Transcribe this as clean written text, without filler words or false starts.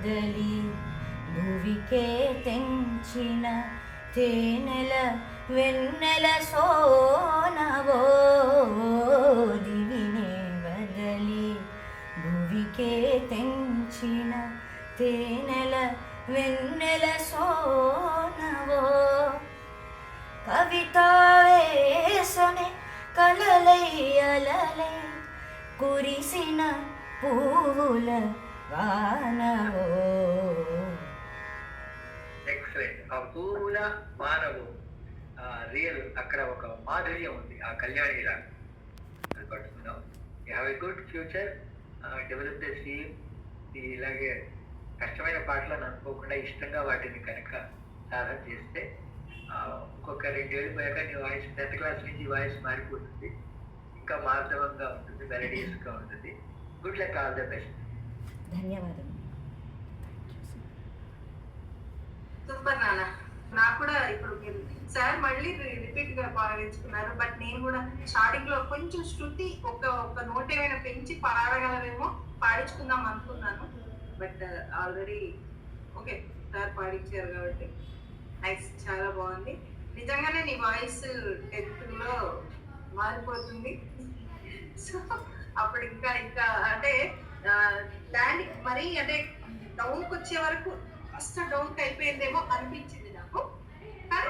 వదలి భువికే తెంచిన తేనెల వెన్నెల సోనవో దివినే వదలి భువికే తెంచిన తేనెల వెన్నెల సోనవో కవితావేశమే కలలై అలలై కురిసిన పూల వానవో. ఎక్సలెంట్. ఆ పూల వానవు రియల్ అక్కడ ఒక మాధుర్యం ఉంది ఆ కళ్యాణి రాగం అది పట్టుకున్నాం. You have a good future, develop the scene. ఇలాగే కష్టమైన పాటలను అనుకోకుండా ఇష్టంగా వాటిని కనుక సాధన చేస్తే ఇంకొక 2 ఏళ్ళు పోయాక నీ వాయిస్ 10th క్లాస్ నుంచి వాయిస్ మారిపోతుంది, ఇంకా మాధవంగా ఉంటుంది, మెలడియస్గా ఉంటుంది. Good luck, all the best. ధన్యవాదాలు. సూపర్ నాన్న. నాకు కూడా ఇప్పుడు సార్ మళ్ళీ రిపీట్ గా పాడించుకున్నారు, బట్ నేను కూడా స్టార్టింగ్ లో కొంచెం శృతి ఒక నోట్ ఏమైనా పెంచి పాడగలరేమో పాడించుకుందాం అనుకున్నాను, బట్ ఆల్రెడీ ఓకే సార్ పాడించారు కాబట్టి నైస్, చాలా బాగుంది. నిజంగానే నీ వాయిస్ 10th లో మారిపోతుంది. సో అప్పుడు ఇంకా ఇంకా అంటే ల్యాండ్ మరీ అంటే డౌన్కి వచ్చే వరకు ఫస్ట్ డౌన్కి అయిపోయిందేమో అనిపించింది నాకు. కానీ